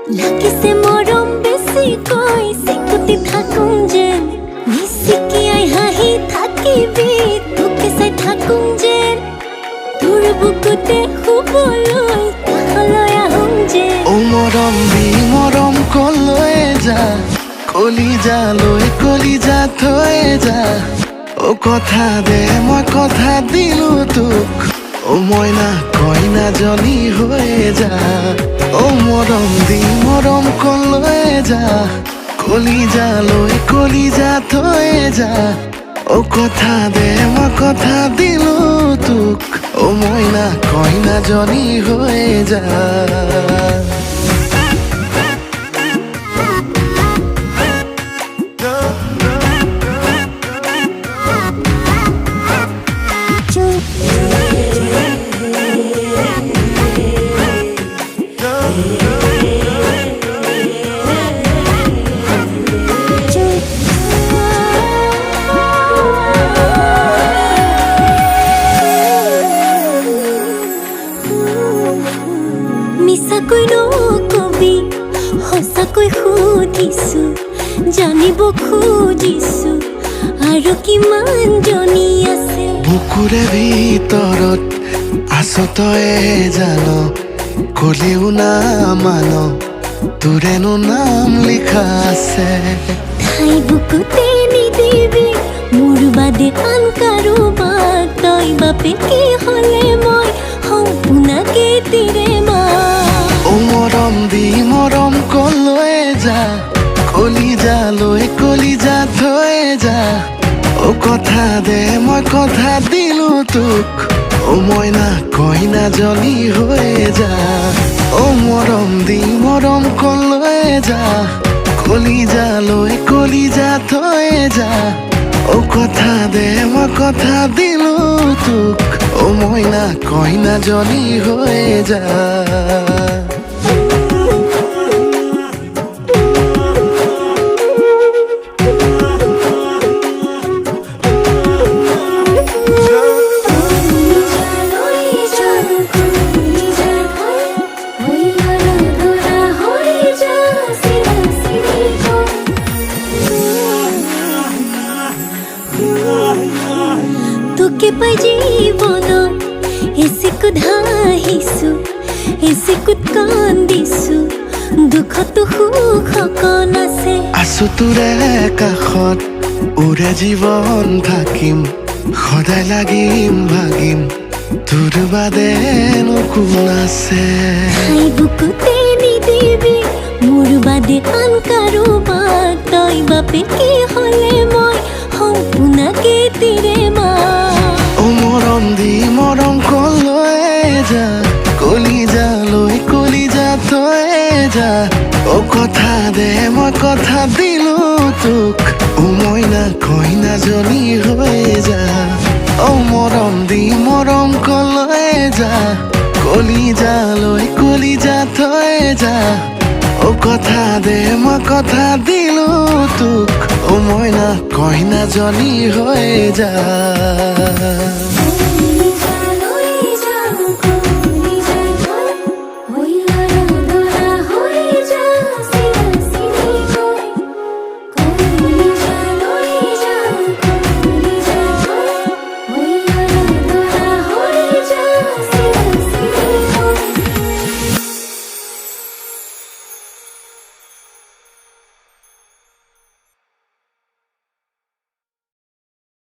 লাগিছে মৰম বেছিকৈ চিকুটি থাকোঁ যেন নিচিকিয়াই হাঁহি থাকিবি তোকে চাই থাকোঁ যেন তোৰ বুকুতে শুবলৈ কাষলৈ আহোঁ যেন ও মৰম দি মৰম কলৈ যা কলিজা থৈ যা ও কথা দে মই কথা দিলো তোক ও মইনা কইনাজনী হৈ যা ও মৰম দি মৰম কলৈ যা কলিজা থৈ যা ও কথা দে মই কথা দিলো তোক ও মইনা কইনাজনী হৈ যা মিছাকৈ নকবি সঁচাকৈ সুধিছো জানিব খুজিছো আৰু কিমান জনী আছে বুকুৰে ভিতৰত আছ তয়ে জান কলিও না মান তোৰেনো নাম লিখা আছে ঠাই বুকুতে নিদিবি মোৰ বাদে আন কাৰোবাক তই বাপেকে হ'লে মই সম্পূৰ্ণকে তিৰে মা ও মৰম দি মৰম কলৈ যা কলিজা থৈ যা ও কথা দে মই কথা দিলো তোক ও মইনা কইনাজনী হৈ যা ও মৰম দি মৰম কলৈ যা কলিজা থৈ যা ও কথা দে মই কথা দিলো তোক ও মইনা কইনাজনী হৈ যা তোকে পাই জীৱনত এচিকুত হাঁহিছো এচিকুত কান্দিছো দুখতো সুখ অকণ আছে আছো তোৰে কাষত ওৰে জীৱন থাকিম সদায় লাগিম ভাগিম তোৰ বাদেনো কোন আছে ঠাই বুকুতে নিদিবি মোৰ বাদে আন কাৰোবাক তই বাপেকে হ'লে মই সম্পূৰ্ণকে তিৰে মা ও মৰম দি মৰম কলৈ যা কলিজা থৈ যা ও কথা দে মই কথা দিলো তোক ও মইনা কইনাজনী হৈ যা ও মৰম দি মৰম কলৈ যা কলিজা থৈ যা ও কথা দে মই কথা দিলো তোক ও মইনা কইনাজনী হৈ যা